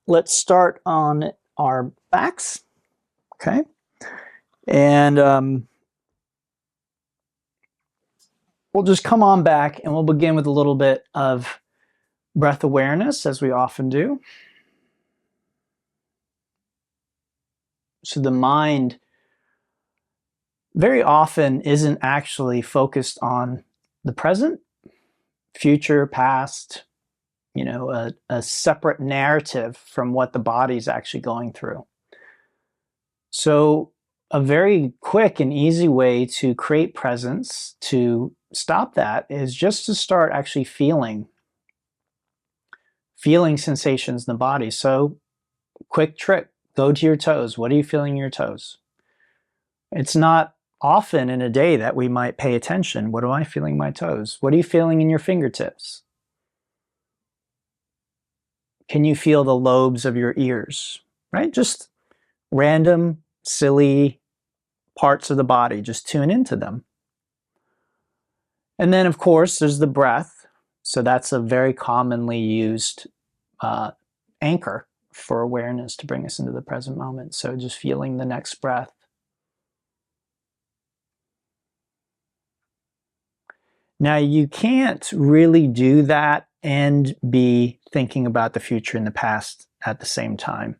let's start on our backs, okay? And we'll just come on back and we'll begin with a little bit of breath awareness, as we often do. So the mind very often isn't actually focused on the present, future, past, you know, a separate narrative from what the body's actually going through. So a very quick and easy way to create presence, to stop that, is just to start actually feeling sensations in the body. So quick trick, go to your toes. What are you feeling in your toes? It's not often in a day that we might pay attention. What am I feeling in my toes? What are you feeling in your fingertips? Can you feel the lobes of your ears, right? Just random, silly parts of the body, just tune into them. And then, of course, there's the breath. So that's a very commonly used anchor for awareness to bring us into the present moment. So just feeling the next breath. Now, you can't really do that and be thinking about the future and the past at the same time.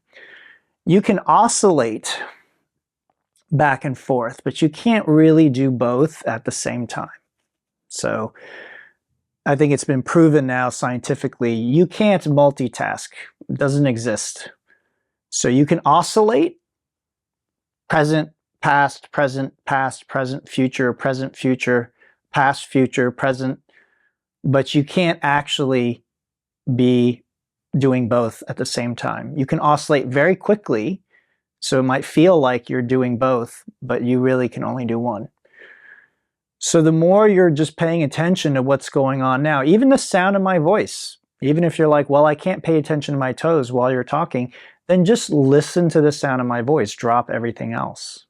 You can oscillate back and forth, but you can't really do both at the same time. So I think it's been proven now scientifically, you can't multitask. It doesn't exist. So you can oscillate present, past, future, past, future, present, but you can't actually be doing both at the same time. You can oscillate very quickly, so it might feel like you're doing both, but you really can only do one. So the more you're just paying attention to what's going on now, even the sound of my voice, even if you're like, well, I can't pay attention to my toes while you're talking, then just listen to the sound of my voice, drop everything else,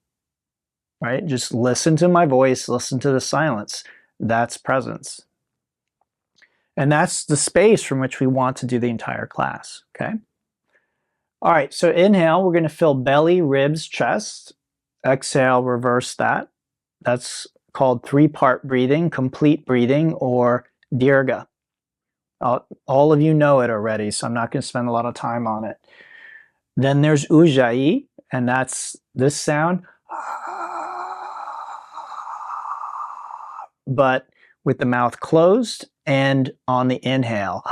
right? Just listen to my voice, listen to the silence. That's presence. And that's the space from which we want to do the entire class, okay? All right, so inhale, we're gonna fill belly, ribs, chest. Exhale, reverse that. That's called three-part breathing, complete breathing, or dirga. All of you know it already, so I'm not gonna spend a lot of time on it. Then there's ujjayi, and that's this sound, but with the mouth closed and on the inhale.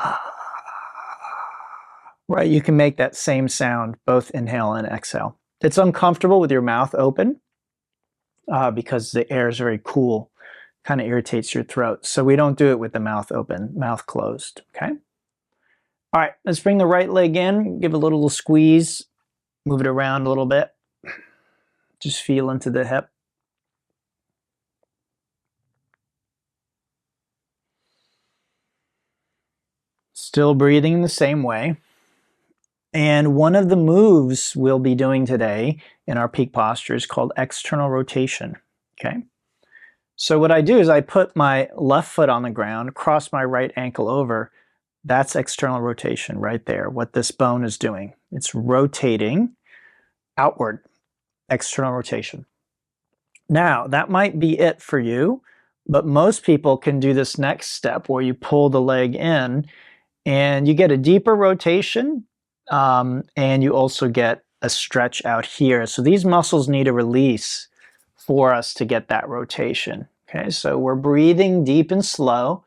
Right, you can make that same sound, both inhale and exhale. It's uncomfortable with your mouth open because the air is very cool, kind of irritates your throat. So we don't do it with the mouth open, mouth closed, okay? All right, let's bring the right leg in, give it a little squeeze, move it around a little bit. Just feel into the hip. Still breathing in the same way. And one of the moves we'll be doing today in our peak posture is called external rotation, okay? So what I do is I put my left foot on the ground, cross my right ankle over. That's external rotation right there, what this bone is doing. It's rotating outward, external rotation. Now, that might be it for you, but most people can do this next step where you pull the leg in and you get a deeper rotation, and you also get a stretch out here. So these muscles need a release for us to get that rotation. Okay, so we're breathing deep and slow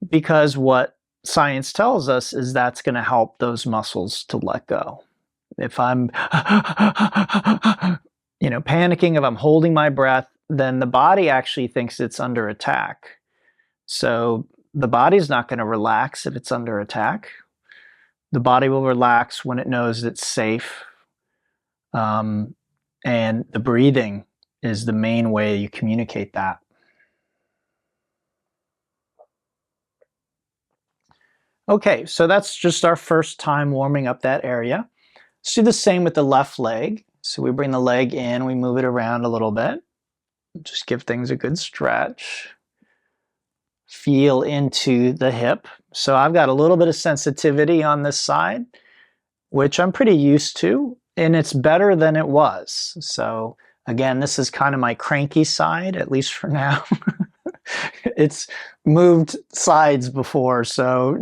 because what science tells us is that's going to help those muscles to let go. If I'm panicking, if I'm holding my breath, then the body actually thinks it's under attack. So the body's not going to relax if it's under attack. The body will relax when it knows it's safe. And the breathing is the main way you communicate that. Okay, so that's just our first time warming up that area. Let's do the same with the left leg. So we bring the leg in, we move it around a little bit. Just give things a good stretch. Feel into the hip. So I've got a little bit of sensitivity on this side. which I'm pretty used to, and it's better than it was. So again, this is kind of my cranky side, at least for now. It's moved sides before, so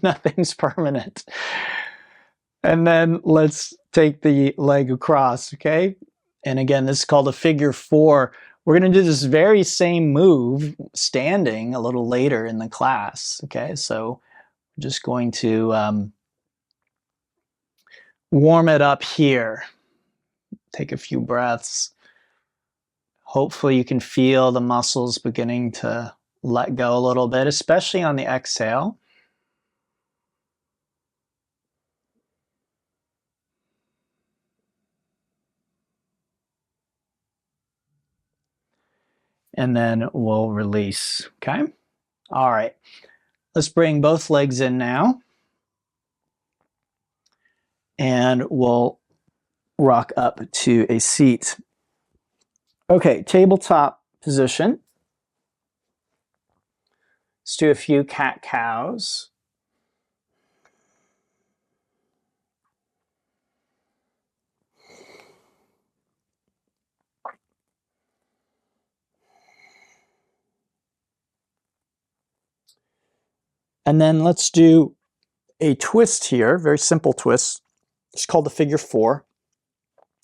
nothing's permanent. And then let's take the leg across, okay? And again, this is called a figure 4. We're going to do this very same move standing a little later in the class, okay? So I'm just going to warm it up here. Take a few breaths. Hopefully you can feel the muscles beginning to let go a little bit, especially on the exhale. And then we'll release, okay? All right, let's bring both legs in now. And we'll rock up to a seat. Okay, tabletop position. Let's do a few cat-cows. And then let's do a twist here, very simple twist. It's called the figure 4.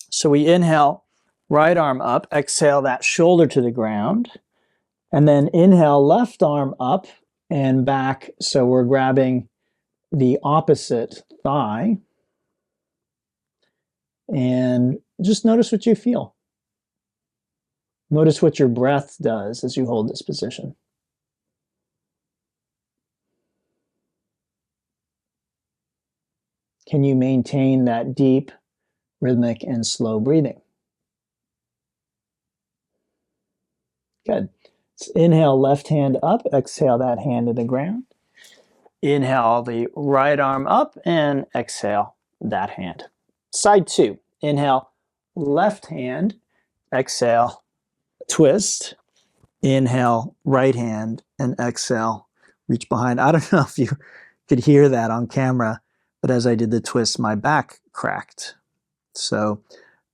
So we inhale, right arm up, exhale that shoulder to the ground, and then inhale, left arm up and back. So we're grabbing the opposite thigh. And just notice what you feel. Notice what your breath does as you hold this position. Can you maintain that deep, rhythmic, and slow breathing? Good. Let's inhale, left hand up, exhale that hand to the ground. Inhale the right arm up and exhale that hand. Side 2. Inhale, left hand, exhale, twist. Inhale, right hand, and exhale, reach behind. I don't know if you could hear that on camera, but as I did the twist, my back cracked. So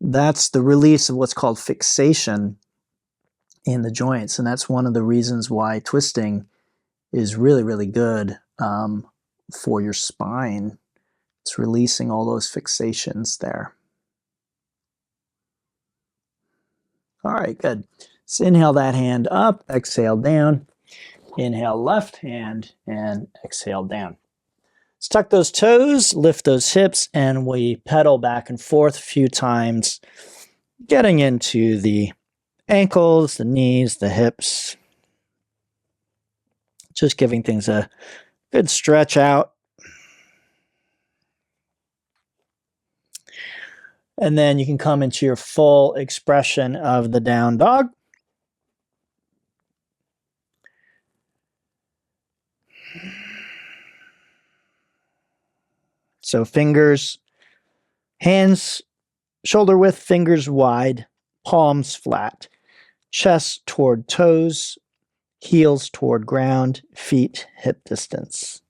that's the release of what's called fixation in the joints. And that's one of the reasons why twisting is really, really good for your spine. It's releasing all those fixations there. All right, good. Let's inhale that hand up, exhale down. Inhale left hand and exhale down. Let's tuck those toes, lift those hips, and we pedal back and forth a few times, getting into the ankles, the knees, the hips. Just giving things a good stretch out. And then you can come into your full expression of the down dog. So fingers, hands, shoulder width, fingers wide, palms flat, chest toward toes, heels toward ground, feet hip distance.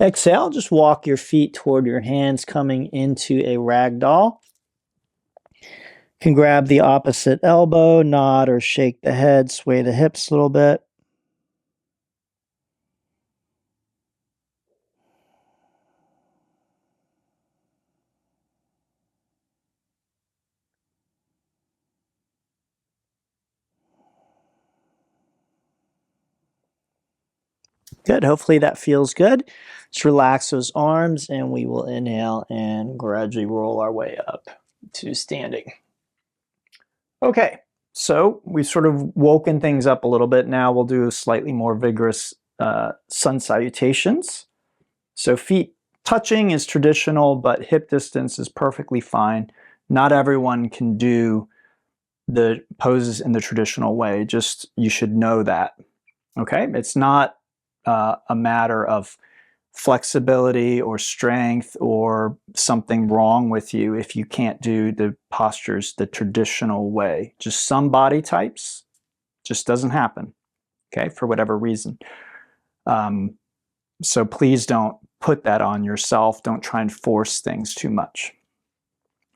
Exhale, just walk your feet toward your hands, coming into a ragdoll. You can grab the opposite elbow, nod or shake the head, sway the hips a little bit. Good, hopefully that feels good. Just relax those arms and we will inhale and gradually roll our way up to standing. Okay, so we've sort of woken things up a little bit. Now we'll do slightly more vigorous sun salutations. So feet touching is traditional, but hip distance is perfectly fine. Not everyone can do the poses in the traditional way. Just you should know that. Okay, it's not a matter of flexibility or strength or something wrong with you if you can't do the postures the traditional way. Just some body types Just doesn't happen, okay, for whatever reason. So please don't put that on yourself. Don't try and force things too much.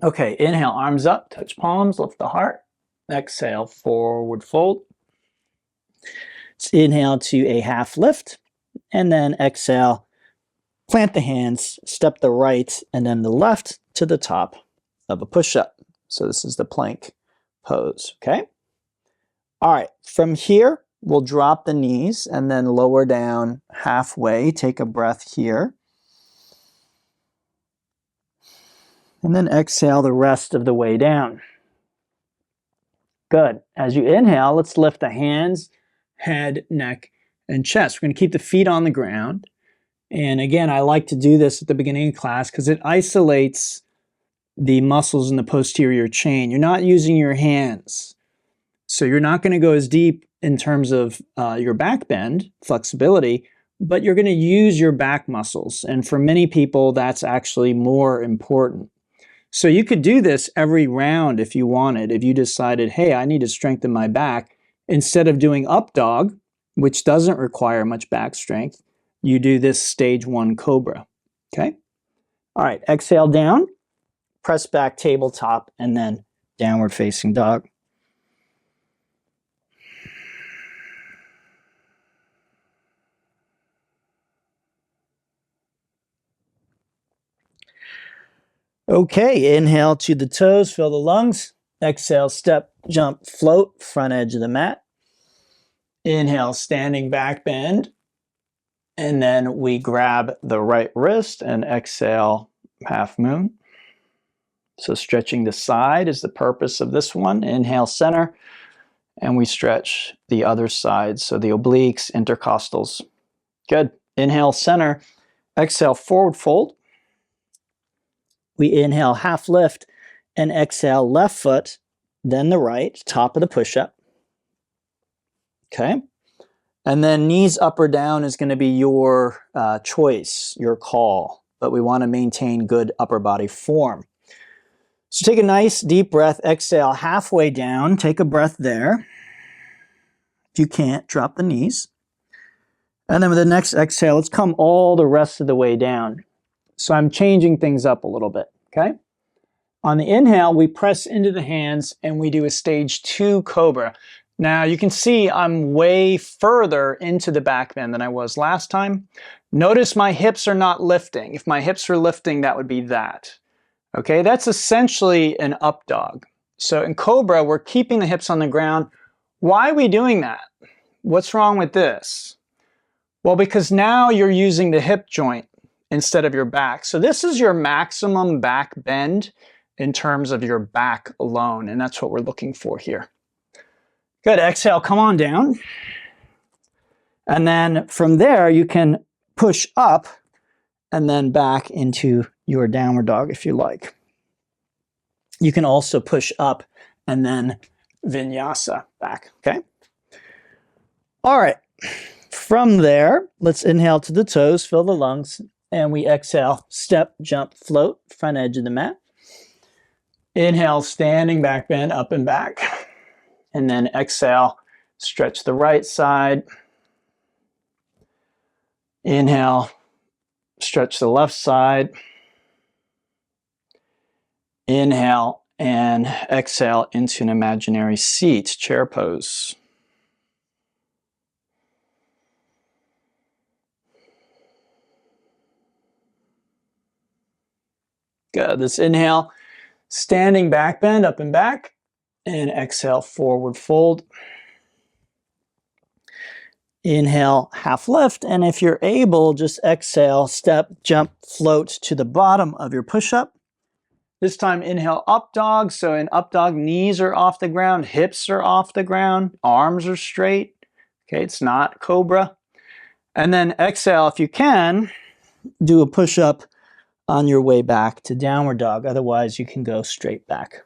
Okay, inhale, arms up, touch palms, lift the heart. Exhale, forward fold. Let's inhale to a half lift, and then exhale, plant the hands, step the right and then the left to the top of a push-up. So this is the plank pose, okay? All right, from here, we'll drop the knees and then lower down halfway. Take a breath here. And then exhale the rest of the way down. Good. As you inhale, let's lift the hands, head, neck, and chest. We're going to keep the feet on the ground. And again, I like to do this at the beginning of class because it isolates the muscles in the posterior chain. You're not using your hands. So you're not going to go as deep in terms of your back bend, flexibility, but you're going to use your back muscles. And for many people, that's actually more important. So you could do this every round if you wanted. If you decided, hey, I need to strengthen my back, instead of doing up dog, which doesn't require much back strength, you do this stage 1 cobra, okay? All right, exhale down, press back tabletop, and then downward facing dog. Okay, inhale to the toes, fill the lungs. Exhale, step, jump, float, front edge of the mat. Inhale, standing back bend. And then we grab the right wrist and exhale, half moon. So stretching the side is the purpose of this one. Inhale, center, and we stretch the other side. So the obliques, intercostals. Good. Inhale, center. Exhale, forward fold. We inhale, half lift, and exhale, left foot, then the right, top of the push-up. Okay. And then knees up or down is going to be your choice, your call. But we want to maintain good upper body form. So take a nice deep breath, exhale halfway down, take a breath there. If you can't, drop the knees. And then with the next exhale, let's come all the rest of the way down. So I'm changing things up a little bit, okay? On the inhale, we press into the hands and we do a stage 2 cobra. Now you can see I'm way further into the back bend than I was last time. Notice my hips are not lifting. If my hips were lifting, that would be that. Okay, that's essentially an up dog. So in cobra, we're keeping the hips on the ground. Why are we doing that? What's wrong with this? Well, because now you're using the hip joint instead of your back. So this is your maximum back bend in terms of your back alone, and that's what we're looking for here. Good, exhale, come on down. And then from there, you can push up and then back into your downward dog if you like. You can also push up and then vinyasa back, okay? All right, from there, let's inhale to the toes, fill the lungs, and we exhale, step, jump, float, front edge of the mat. Inhale, standing back bend, up and back. And then exhale, stretch the right side. Inhale, stretch the left side. Inhale and exhale into an imaginary seat, chair pose. Good. Let's inhale, standing back bend, up and back. And exhale, forward fold. Inhale, half lift. And if you're able, just exhale, step, jump, float to the bottom of your push-up. This time, inhale, up dog. So in up dog, knees are off the ground, hips are off the ground, arms are straight. Okay, it's not cobra. And then exhale, if you can, do a push-up on your way back to downward dog. Otherwise, you can go straight back.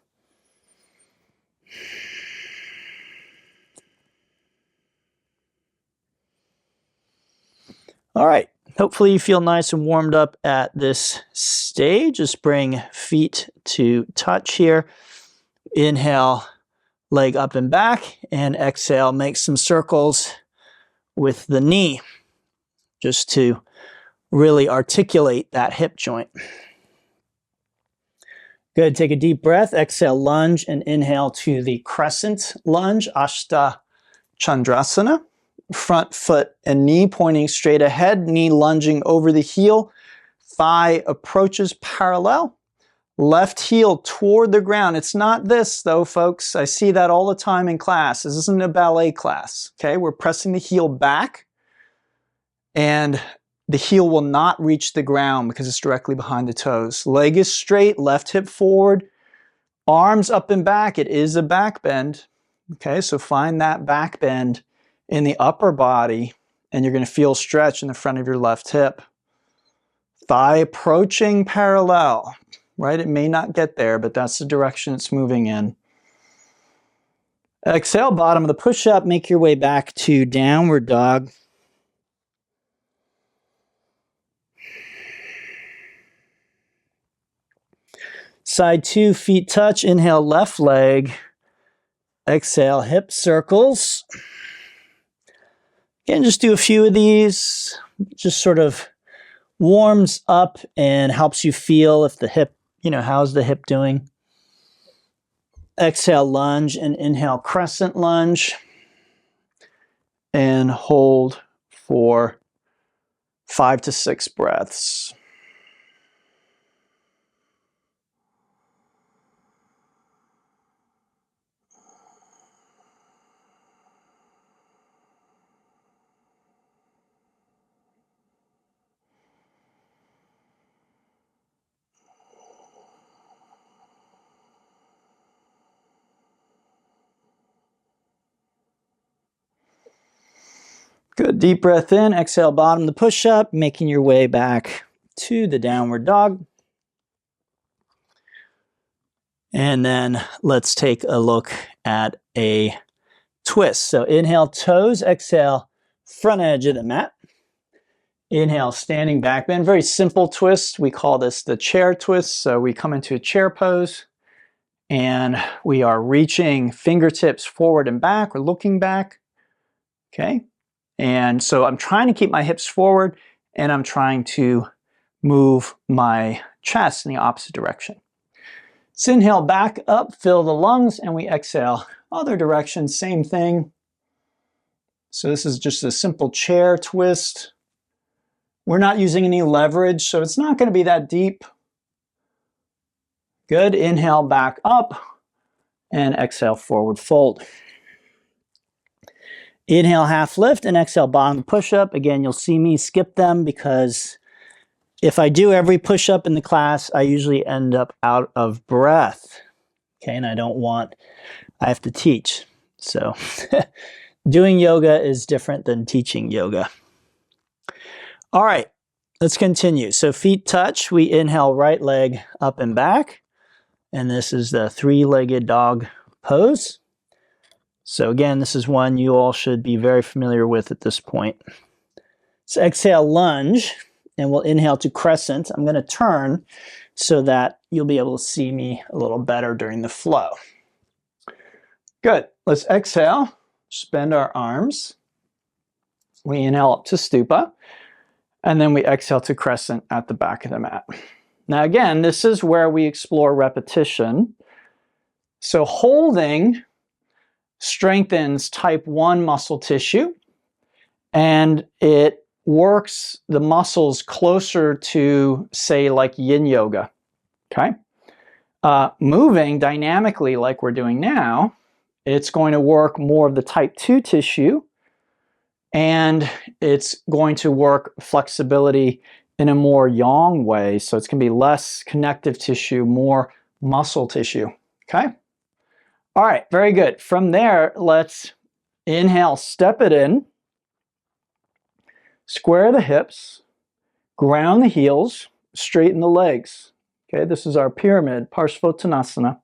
All right, hopefully you feel nice and warmed up at this stage. Just bring feet to touch here. Inhale, leg up and back, and exhale, make some circles with the knee just to really articulate that hip joint. Good, take a deep breath, exhale, lunge, and inhale to the crescent lunge, Ashta Chandrasana. Front foot and knee pointing straight ahead, knee lunging over the heel, thigh approaches parallel, left heel toward the ground. It's not this though, folks. I see that all the time in class. This isn't a ballet class, okay? We're pressing the heel back, and the heel will not reach the ground because it's directly behind the toes. Leg is straight, left hip forward, arms up and back. It is a back bend. Okay, so find that back bend in the upper body, and you're going to feel stretch in the front of your left hip. Thigh approaching parallel, right? It may not get there, but that's the direction it's moving in. Exhale, bottom of the push-up, make your way back to downward dog. Side two, feet touch, inhale, left leg. Exhale, hip circles. Again, just do a few of these. Just sort of warms up and helps you feel if the hip, how's the hip doing? Exhale, lunge, and inhale, crescent lunge. And hold for 5 to 6 breaths. Good, deep breath in, exhale, bottom the push-up, making your way back to the downward dog. And then let's take a look at a twist. So inhale, toes, exhale, front edge of the mat. Inhale, standing back bend, very simple twist. We call this the chair twist. So we come into a chair pose and we are reaching fingertips forward and back. We're looking back, okay? And so I'm trying to keep my hips forward and I'm trying to move my chest in the opposite direction. So inhale, back up, fill the lungs, and we exhale. Other direction, same thing. So this is just a simple chair twist. We're not using any leverage, so it's not going to be that deep. Good, inhale, back up, and exhale, forward fold. Inhale, half lift, and exhale, bottom push-up. Again, you'll see me skip them because if I do every push-up in the class, I usually end up out of breath. Okay, and I have to teach. So doing yoga is different than teaching yoga. All right, let's continue. So feet touch, we inhale, right leg up and back. And this is the three-legged dog pose. So again, this is one you all should be very familiar with at this point. So exhale, lunge, and we'll inhale to crescent. I'm going to turn so that you'll be able to see me a little better during the flow. Good. Let's exhale, bend our arms. We inhale up to stupa, and then we exhale to crescent at the back of the mat. Now again, this is where we explore repetition. So holding strengthens type 1 muscle tissue, and it works the muscles closer to, say, like yin yoga, okay? Moving dynamically like we're doing now, it's going to work more of the type 2 tissue, and it's going to work flexibility in a more yang way, so it's going to be less connective tissue, more muscle tissue, okay? All right, very good. From there, let's inhale, step it in, square the hips, ground the heels, straighten the legs. Okay, this is our pyramid, Parsva.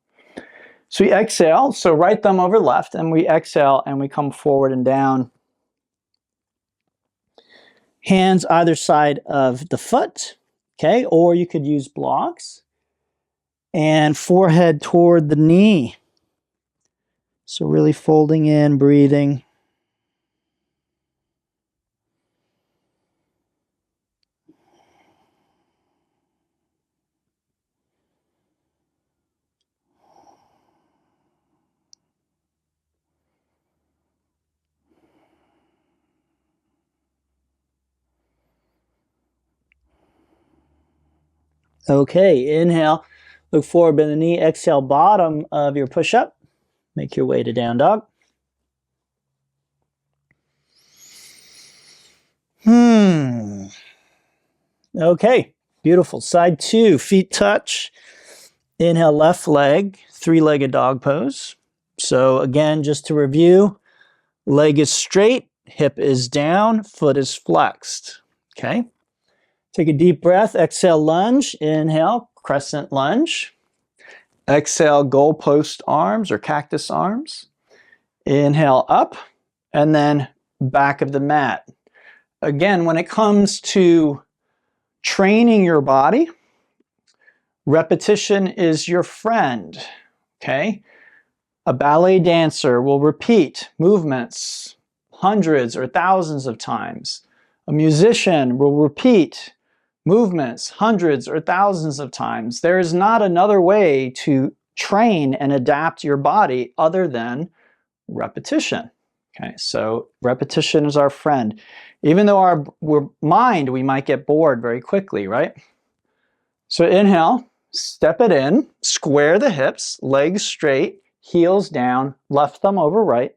So we exhale, so right thumb over left, and we exhale and we come forward and down. Hands either side of the foot, okay, or you could use blocks. And forehead toward the knee. So really folding in, breathing. Okay, inhale, look forward, bend the knee, exhale, bottom of your push-up. Make your way to down dog. Okay, beautiful. Side 2, feet touch. Inhale, left leg, three-legged dog pose. So again, just to review, leg is straight, hip is down, foot is flexed. Okay. Take a deep breath, exhale, lunge. Inhale, crescent lunge. Exhale, goalpost arms or cactus arms. Inhale, up, and then back of the mat. Again, when it comes to training your body, repetition is your friend, okay? A ballet dancer will repeat movements hundreds or thousands of times. A musician will repeat movements hundreds or thousands of times. There is not another way to train and adapt your body other than repetition. Okay, so repetition is our friend. Even though our mind, we might get bored very quickly, right? So inhale, step it in, square the hips, legs straight, heels down, left thumb over right,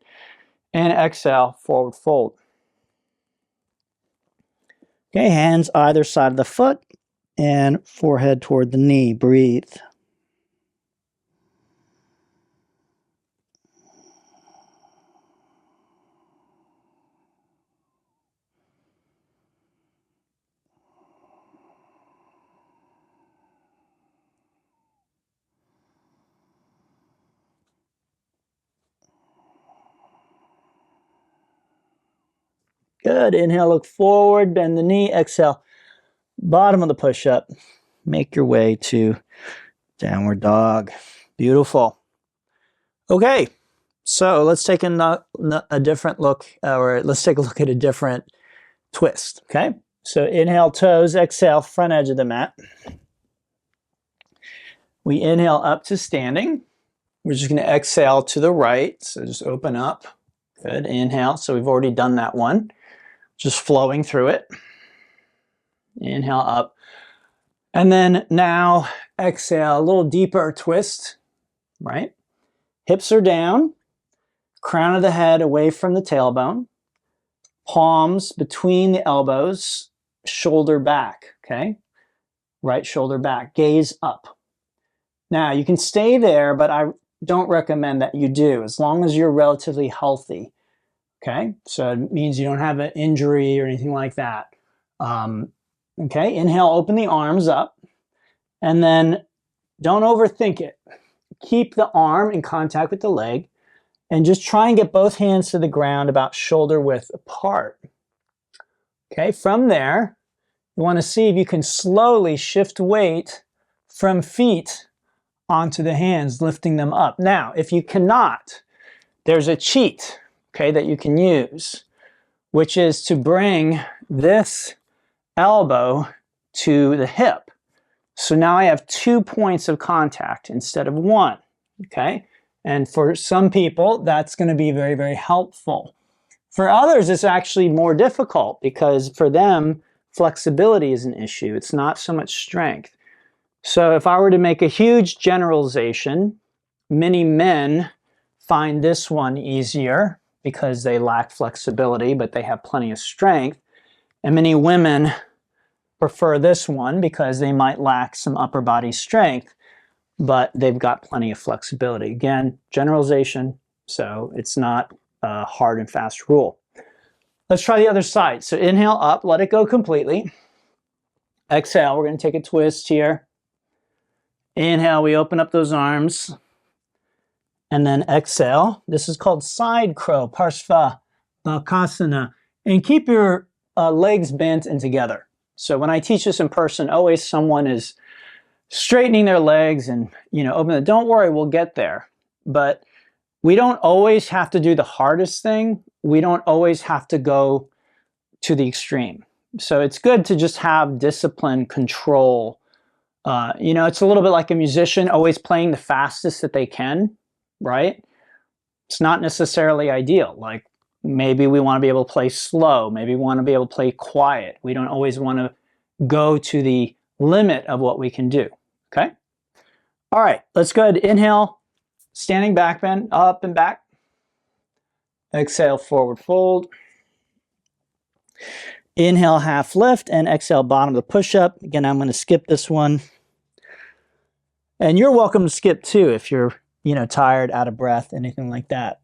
and exhale, forward fold. Okay, hands either side of the foot and forehead toward the knee. Breathe. Good. Inhale, look forward, bend the knee, exhale, bottom of the push-up. Make your way to downward dog. Beautiful. Okay, so let's take a different look, or let's take a look at a different twist, okay? So inhale, toes, exhale, front edge of the mat. We inhale up to standing. We're just going to exhale to the right, so just open up. Good, inhale, so we've already done that one. Just flowing through it. Inhale up. And then now exhale, a little deeper twist, right? Hips are down, crown of the head away from the tailbone, palms between the elbows, shoulder back, okay? Right shoulder back, gaze up. Now you can stay there, but I don't recommend that you do, as long as you're relatively healthy. Okay, so it means you don't have an injury or anything like that. Okay, inhale, open the arms up, and then don't overthink it. Keep the arm in contact with the leg, and just try and get both hands to the ground about shoulder width apart. Okay, from there, you want to see if you can slowly shift weight from feet onto the hands, lifting them up. Now, if you cannot, there's a cheat, okay, that you can use, which is to bring this elbow to the hip. So now I have 2 points of contact instead of 1, okay? And for some people, that's going to be very, very helpful. For others, it's actually more difficult because for them, flexibility is an issue. It's not so much strength. So if I were to make a huge generalization, many men find this one easier because they lack flexibility, but they have plenty of strength. And many women prefer this one because they might lack some upper body strength, but they've got plenty of flexibility. Again, generalization, so it's not a hard and fast rule. Let's try the other side. So inhale up, let it go completely. Exhale, we're going to take a twist here. Inhale, we open up those arms. And then exhale. This is called side crow, Parsva, Bakasana. And keep your legs bent and together. So when I teach this in person, always someone is straightening their legs and, open it. Don't worry, we'll get there. But We don't always have to do the hardest thing. We don't always have to go to the extreme. So it's good to just have discipline, control. You know, it's a little bit like a musician always playing the fastest that they can, right? It's not necessarily ideal. Like maybe we want to be able to play slow. Maybe we want to be able to play quiet. We don't always want to go to the limit of what we can do, okay? All right, let's go ahead. Inhale, standing back bend, up and back. Exhale, forward fold. Inhale, half lift, and exhale, bottom of the push-up. Again, I'm going to skip this one. And you're welcome to skip too if you're, you know, tired, out of breath, anything like that.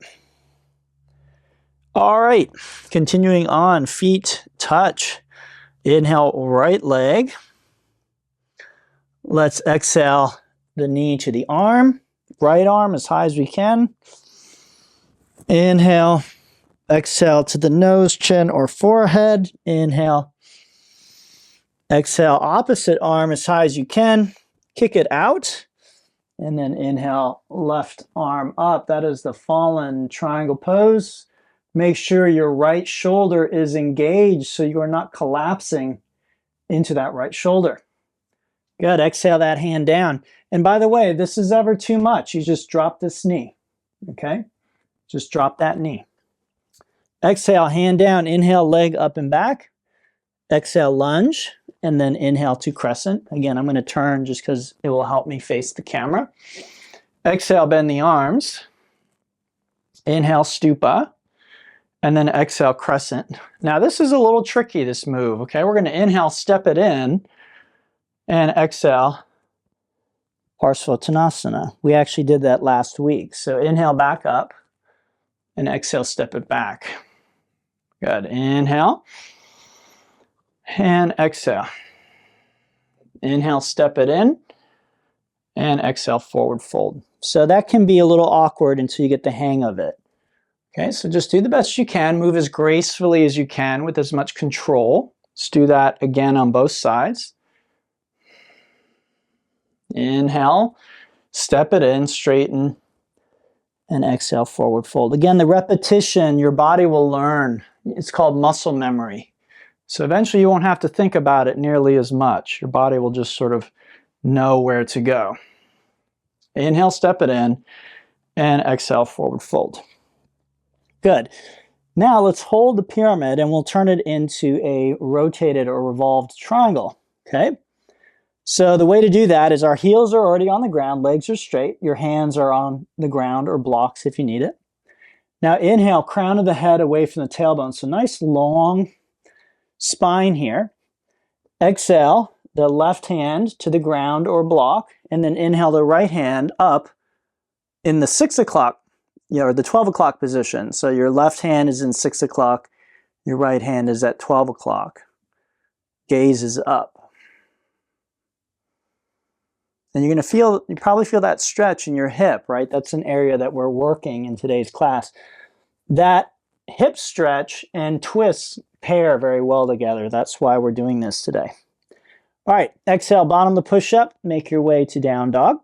All right, continuing on, feet touch. Inhale, right leg. Let's exhale the knee to the arm. Right arm as high as we can. Inhale, exhale to the nose, chin, or forehead. Inhale. Exhale, opposite arm as high as you can. Kick it out. And then inhale, left arm up. That is the fallen triangle pose. Make sure your right shoulder is engaged so you are not collapsing into that right shoulder. Good. Exhale that hand down. And by the way, if this is ever too much, you just drop this knee. Okay? Just drop that knee. Exhale, hand down. Inhale, leg up and back. Exhale, lunge. And then inhale to crescent. Again, I'm going to turn just because it will help me face the camera. Exhale, bend the arms. Inhale, stupa. And then exhale, crescent. Now this is a little tricky, this move. Okay, we're going to inhale, step it in. And exhale, Parsva Dandasana. We actually did that last week. So inhale, back up. And exhale, step it back. Good. Inhale. And exhale. Inhale, step it in. And exhale, forward fold. So that can be a little awkward until you get the hang of it. Okay, so just do the best you can. Move as gracefully as you can with as much control. Let's do that again on both sides. Inhale, step it in, straighten, and exhale, forward fold. Again, the repetition, your body will learn. It's called muscle memory. So eventually you won't have to think about it nearly as much. Your body will just sort of know where to go. Inhale, step it in, and exhale, forward fold. Good. Now let's hold the pyramid and we'll turn it into a rotated or revolved triangle. Okay? So the way to do that is our heels are already on the ground, legs are straight, your hands are on the ground or blocks if you need it. Now inhale, crown of the head away from the tailbone. So nice long spine here. Exhale, the left hand to the ground or block, and then inhale the right hand up in the 6 o'clock, or the 12 o'clock position. So your left hand is in 6 o'clock, your right hand is at 12 o'clock. Gaze is up. And you're going to feel, you probably feel that stretch in your hip, right? That's an area that we're working in today's class. That hip stretch and twists pair very well together. That's why we're doing this today. All right, exhale, bottom of the push-up. Make your way to down dog.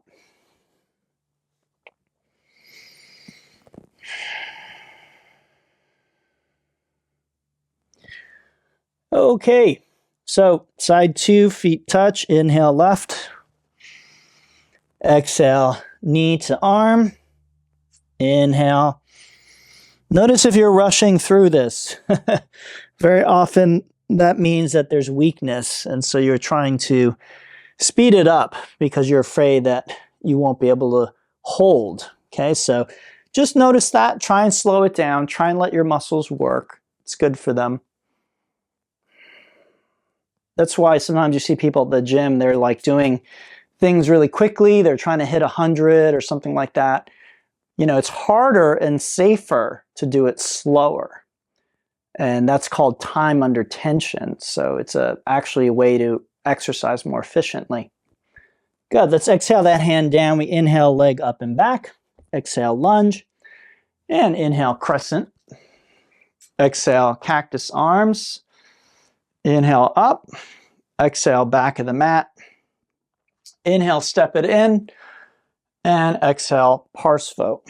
Okay, so side two, feet touch. Inhale, left. Exhale, knee to arm. Inhale. Notice if you're rushing through this. Very often that means that there's weakness, and so you're trying to speed it up because you're afraid that you won't be able to hold. Okay, so just notice that. Try and slow it down. Try and let your muscles work. It's good for them. That's why sometimes you see people at the gym, they're like doing things really quickly. They're trying to hit 100 or something like that. You know, it's harder and safer to do it slower. And that's called time under tension. So it's actually a way to exercise more efficiently. Good. Let's exhale that hand down. We inhale, leg up and back. Exhale, lunge. And inhale, crescent. Exhale, cactus arms. Inhale, up. Exhale, back of the mat. Inhale, step it in. And exhale, Parsva.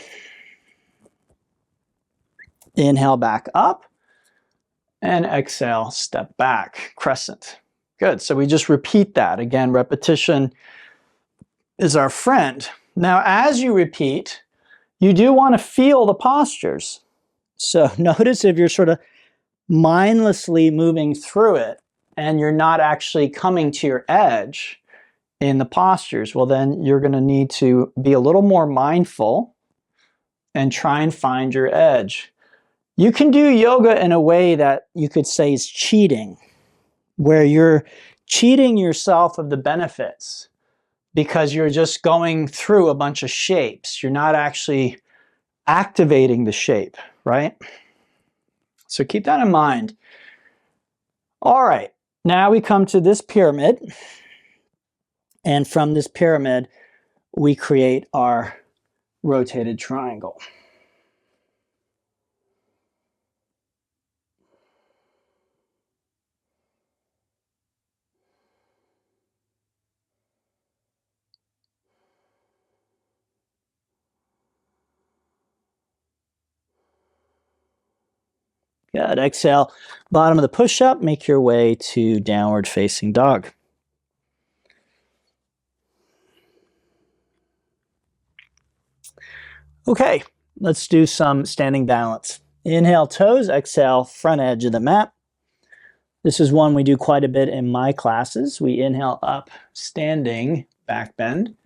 Inhale back up. And exhale, step back, crescent. Good, so we just repeat that. Again, repetition is our friend. Now, as you repeat, you do want to feel the postures. So notice if you're sort of mindlessly moving through it and you're not actually coming to your edge in the postures, well, then you're going to need to be a little more mindful and try and find your edge. You can do yoga in a way that you could say is cheating, where you're cheating yourself of the benefits because you're just going through a bunch of shapes. You're not actually activating the shape, right? So keep that in mind. All right, now we come to this pyramid. And from this pyramid, we create our rotated triangle. Good. Exhale, bottom of the push-up, make your way to downward facing dog. Okay, let's do some standing balance. Inhale toes, exhale front edge of the mat. This is one we do quite a bit in my classes. We inhale up, standing, back bend.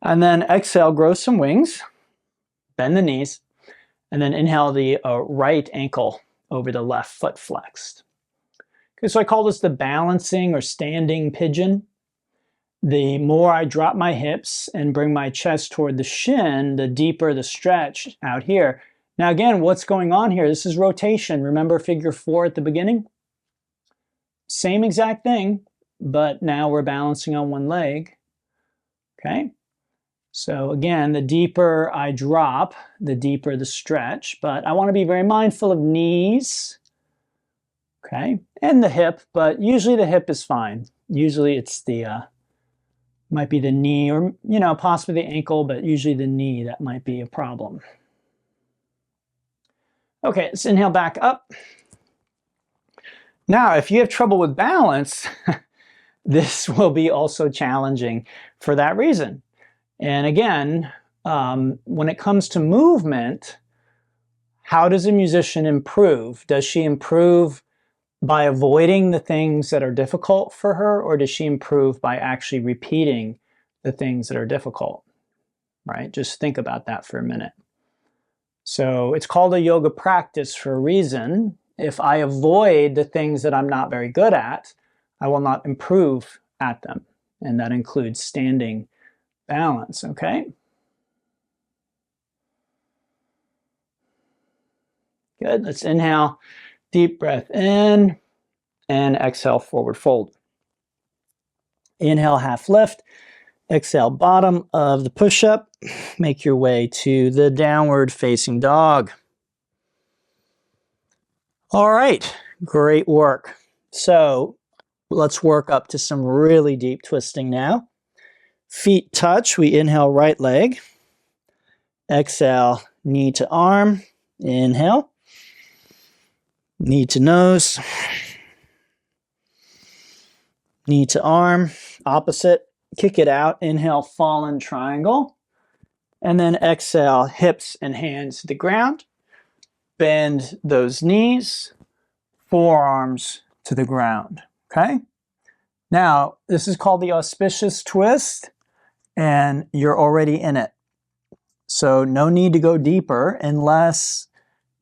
And then exhale, grow some wings, bend the knees, and then inhale the right ankle over the left foot flexed. Okay, so I call this the balancing or standing pigeon. The more I drop my hips and bring my chest toward the shin, the deeper the stretch out here. Now again, what's going on here? This is rotation. Remember figure 4 at the beginning? Same exact thing, but now we're balancing on one leg. Okay? So again, the deeper I drop, the deeper the stretch, but I want to be very mindful of knees, okay, and the hip, but usually the hip is fine. Usually it's the, might be the knee or, you know, possibly the ankle, but usually the knee, that might be a problem. Okay, let's inhale back up. Now, if you have trouble with balance, this will be also challenging for that reason. And again, when it comes to movement, how does a musician improve? Does she improve by avoiding the things that are difficult for her, or does she improve by actually repeating the things that are difficult? Right? Just think about that for a minute. So it's called a yoga practice for a reason. If I avoid the things that I'm not very good at, I will not improve at them. And that includes standing balance, okay? Good, let's inhale, deep breath in, and exhale, forward fold. Inhale, half lift. Exhale, bottom of the push-up. Make your way to the downward facing dog. All right, great work. So let's work up to some really deep twisting now. Feet touch, we inhale right leg. Exhale, knee to arm. Inhale. Knee to nose. Knee to arm. Opposite. Kick it out. Inhale, fallen triangle. And then exhale, hips and hands to the ground. Bend those knees. Forearms to the ground. Okay? Now, this is called the auspicious twist, and you're already in it. So no need to go deeper unless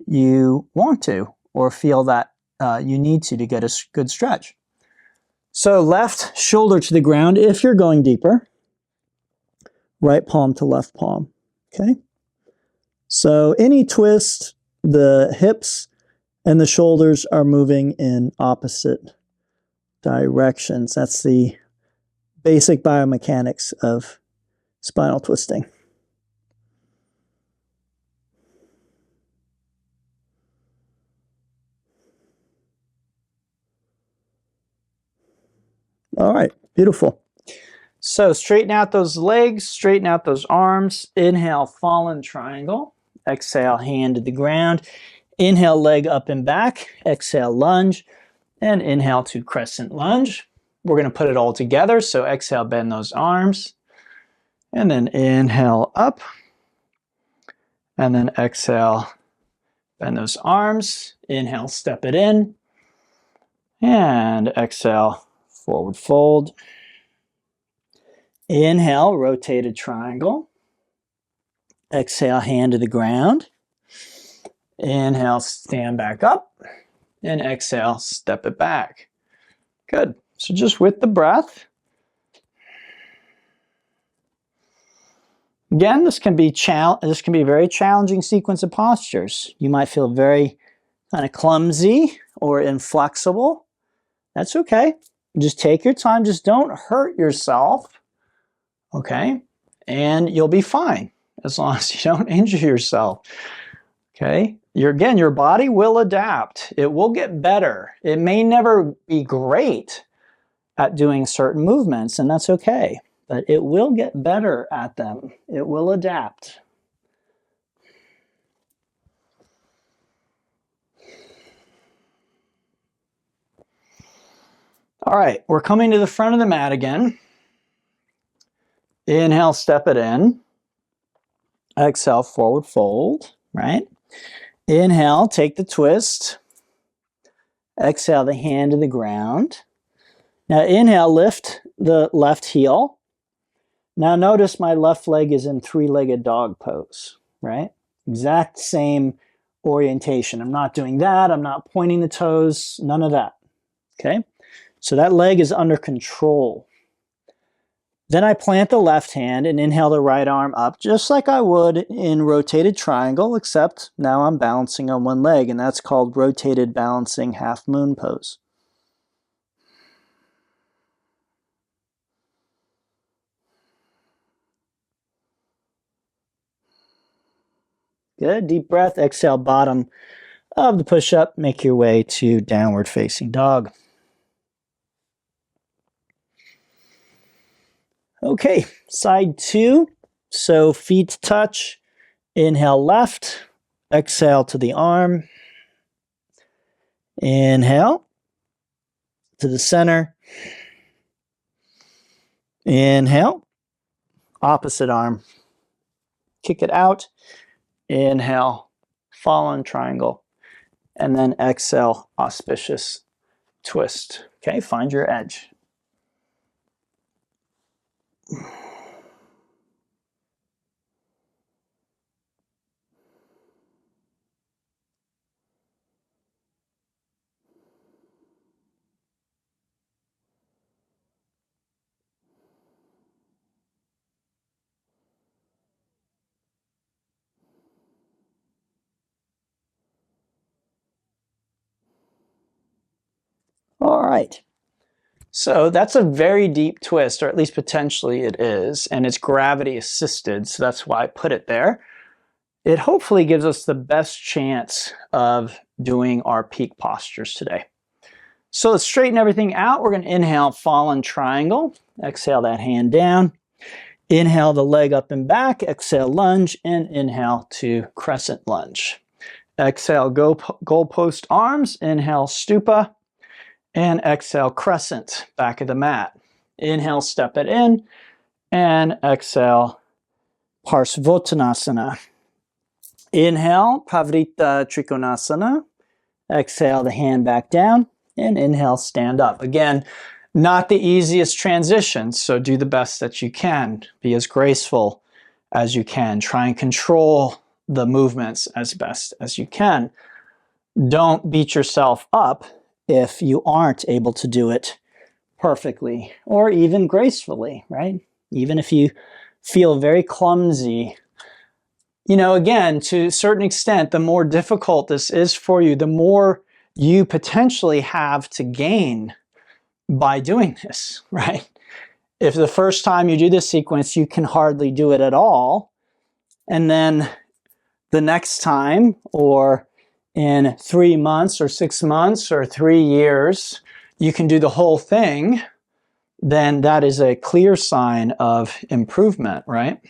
you want to or feel that you need to get a good stretch. So left shoulder to the ground if you're going deeper. Right palm to left palm. Okay? So any twist, the hips and the shoulders are moving in opposite directions. That's the basic biomechanics of spinal twisting. All right, beautiful. So straighten out those legs, straighten out those arms. Inhale, fallen triangle. Exhale, hand to the ground. Inhale, leg up and back. Exhale, lunge. And inhale to crescent lunge. We're going to put it all together. So exhale, bend those arms. And then inhale up. And then exhale, bend those arms. Inhale, step it in. And exhale, forward fold. Inhale, rotated triangle. Exhale, hand to the ground. Inhale, stand back up. And exhale, step it back. Good. So just with the breath. Again, this can be a very challenging sequence of postures. You might feel very kind of clumsy or inflexible. That's okay. Just take your time. Just don't hurt yourself. Okay? And you'll be fine as long as you don't injure yourself. Okay? Your body will adapt. It will get better. It may never be great at doing certain movements, and that's okay. But it will get better at them. It will adapt. All right, we're coming to the front of the mat again. Inhale, step it in. Exhale, forward fold, right? Inhale, take the twist. Exhale, the hand to the ground. Now inhale, lift the left heel. Now notice my left leg is in three-legged dog pose, right? Exact same orientation. I'm not doing that. I'm not pointing the toes, none of that, okay? So that leg is under control. Then I plant the left hand and inhale the right arm up, just like I would in rotated triangle, except now I'm balancing on one leg, and that's called rotated balancing half moon pose. Good, deep breath, exhale, bottom of the push-up, make your way to downward facing dog. Okay, side two. So feet touch. Inhale left. Exhale to the arm. Inhale to the center. Inhale. Opposite arm. Kick it out. Inhale. Fallen triangle. And then exhale. Auspicious twist. Okay, find your edge. All right. So that's a very deep twist, or at least potentially it is, and it's gravity assisted, so that's why I put it there. It hopefully gives us the best chance of doing our peak postures today. So let's straighten everything out. We're going to inhale fallen triangle, exhale that hand down, inhale the leg up and back, exhale lunge, and inhale to crescent lunge. Exhale goalpost arms, inhale stupa, and exhale crescent, back of the mat. Inhale, step it in, and exhale Parsva. Inhale, Pavrita Trikonasana. Exhale the hand back down, and inhale, stand up. Again, not the easiest transition, so do the best that you can. Be as graceful as you can. Try and control the movements as best as you can. Don't beat yourself up if you aren't able to do it perfectly or even gracefully, right? Even if you feel very clumsy, you know, again, to a certain extent, the more difficult this is for you, the more you potentially have to gain by doing this, right? If the first time you do this sequence, you can hardly do it at all, and then the next time, or in 3 months or 6 months or 3 years, you can do the whole thing, then that is a clear sign of improvement, right?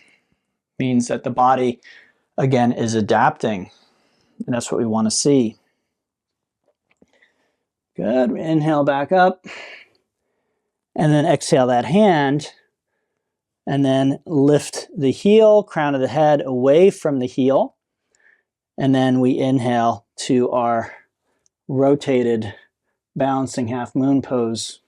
Means that the body, again, is adapting. And that's what we want to see. Good. Inhale back up. And then exhale that hand. And then lift the heel, crown of the head away from the heel. And then we inhale to our rotated balancing half moon pose.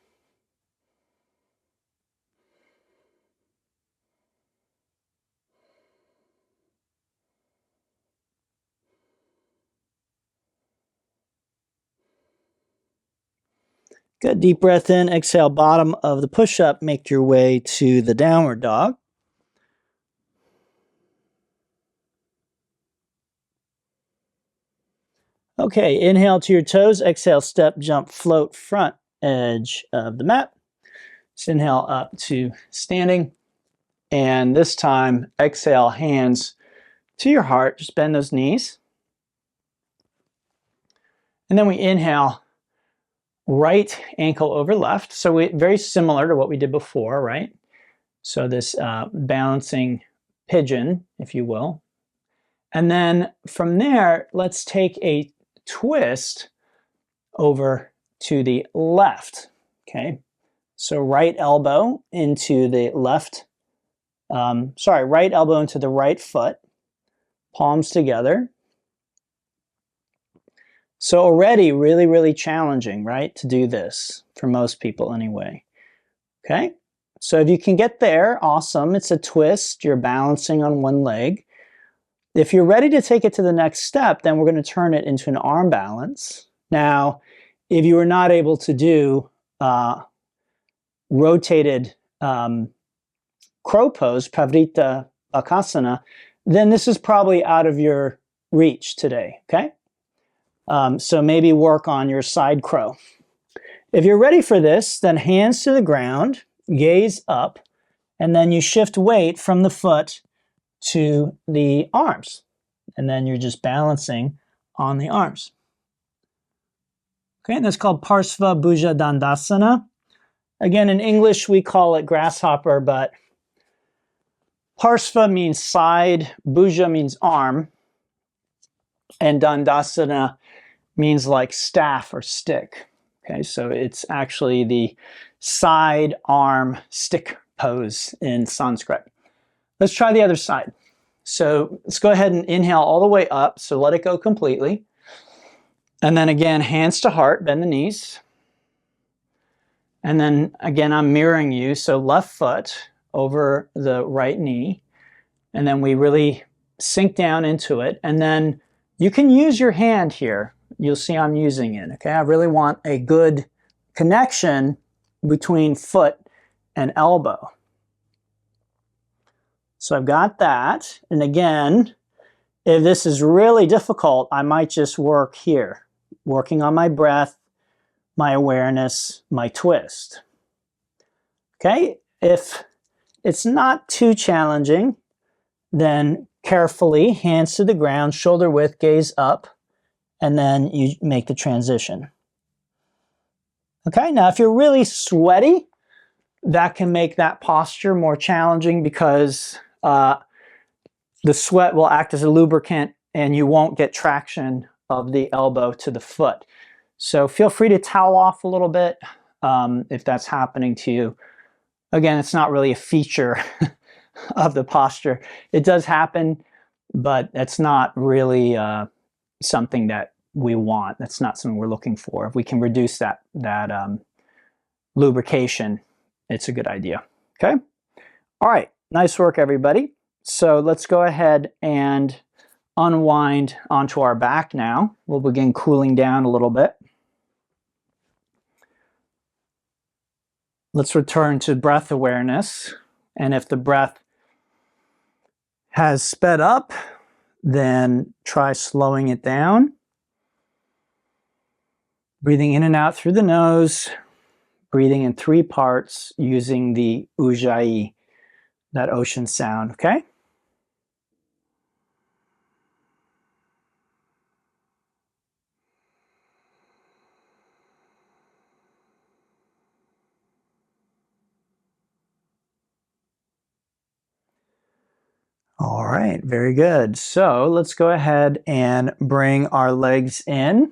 Good. Deep breath in, exhale, bottom of the push-up, make your way to the downward dog. Okay, inhale to your toes, exhale, step, jump, float, front edge of the mat. So inhale up to standing. And this time, exhale, hands to your heart, just bend those knees. And then we inhale, right ankle over left. So very similar to what we did before, right? So this balancing pigeon, if you will. And then from there, let's take a twist over to the left, okay? So right elbow into the left, right elbow into the right foot, palms together. So already really, really challenging, right, to do this for most people anyway, okay? So if you can get there, awesome. It's a twist. You're balancing on one leg. If you're ready to take it to the next step, then we're going to turn it into an arm balance. Now, if you are not able to do rotated crow pose, Pavrita Bakasana, then this is probably out of your reach today, okay? So maybe work on your side crow. If you're ready for this, then hands to the ground, gaze up, and then you shift weight from the foot to the arms. And then you're just balancing on the arms. Okay, and that's called Parsva, Bhuja, Dandasana. Again, in English, we call it Grasshopper, but Parsva means side, Bhuja means arm, and Dandasana means like staff or stick. Okay, so it's actually the side arm stick pose in Sanskrit. Let's try the other side. So let's go ahead and inhale all the way up. So let it go completely. And then again, hands to heart, bend the knees. And then again, I'm mirroring you. So left foot over the right knee. And then we really sink down into it. And then you can use your hand here. You'll see I'm using it. Okay, I really want a good connection between foot and elbow. So I've got that. And again, if this is really difficult, I might just work here, working on my breath, my awareness, my twist. Okay, if it's not too challenging, then carefully, hands to the ground, shoulder width, gaze up, and then you make the transition. Okay, now if you're really sweaty, that can make that posture more challenging because the sweat will act as a lubricant and you won't get traction of the elbow to the foot. So feel free to towel off a little bit if that's happening to you. Again, it's not really a feature of the posture. It does happen, but it's not really something that we want. That's not something we're looking for. If we can reduce that lubrication, it's a good idea. Okay? All right. Nice work, everybody. So let's go ahead and unwind onto our back now. We'll begin cooling down a little bit. Let's return to breath awareness. And if the breath has sped up, then try slowing it down. Breathing in and out through the nose, breathing in 3 parts using the Ujjayi, that ocean sound, okay? All right, very good. So let's go ahead and bring our legs in.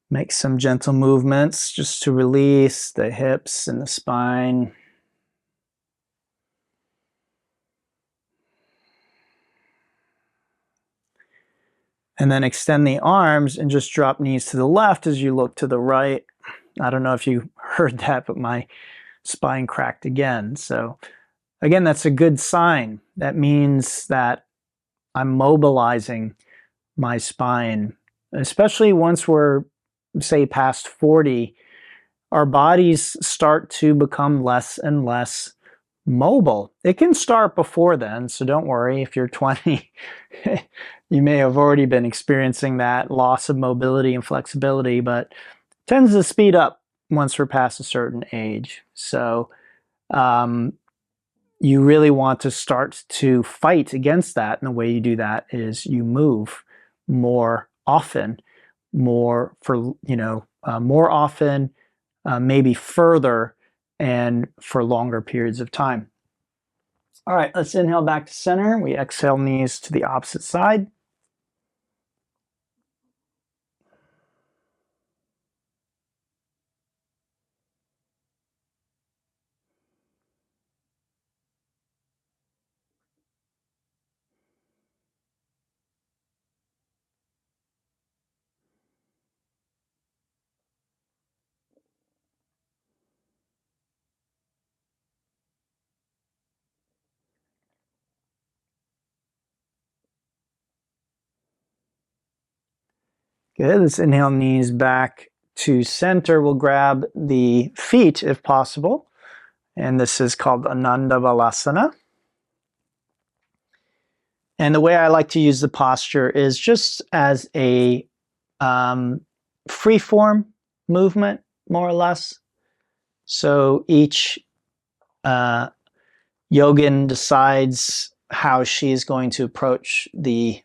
Make some gentle movements just to release the hips and the spine. And then extend the arms and just drop knees to the left as you look to the right. I don't know if you heard that, but my spine cracked again. So again, that's a good sign. That means that I'm mobilizing my spine, especially once we're, say, past 40, our bodies start to become less and less mobile. It can start before then, so don't worry if you're 20. You may have already been experiencing that loss of mobility and flexibility, but it tends to speed up once we're past a certain age. So you really want to start to fight against that, and the way you do that is you move more often, more often, maybe further, and for longer periods of time. All right, let's inhale back to center. We exhale, knees to the opposite side. Good. Let's inhale, knees back to center. We'll grab the feet if possible. And this is called Ananda Balasana. And the way I like to use the posture is just as a free form movement, more or less. So each yogin decides how she's going to approach the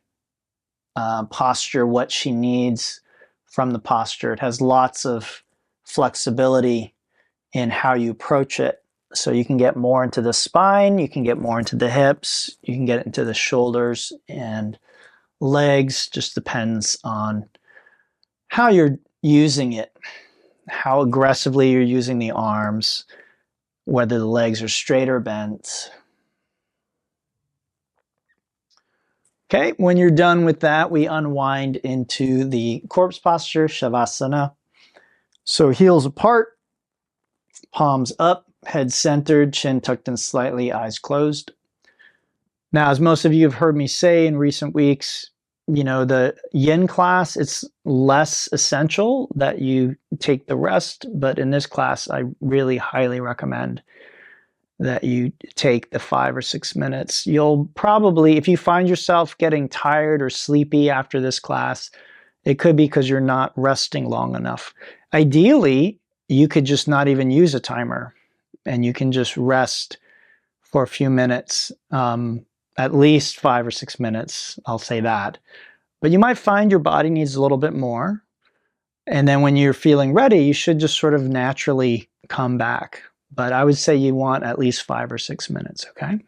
posture, what she needs from the posture. It has lots of flexibility in how you approach it. So you can get more into the spine, you can get more into the hips, you can get into the shoulders and legs. Just depends on how you're using it, how aggressively you're using the arms, whether the legs are straight or bent. Okay, when you're done with that, we unwind into the corpse posture, Shavasana. So heels apart, palms up, head centered, chin tucked in slightly, eyes closed. Now, as most of you have heard me say in recent weeks, the yin class, it's less essential that you take the rest, but in this class, I really highly recommend that you take the 5 or 6 minutes. You'll probably, if you find yourself getting tired or sleepy after this class, it could be because you're not resting long enough. Ideally, you could just not even use a timer, and you can just rest for a few minutes, at least 5 or 6 minutes, I'll say that. But you might find your body needs a little bit more. And then when you're feeling ready, you should just sort of naturally come back. But I would say you want at least 5 or 6 minutes, okay?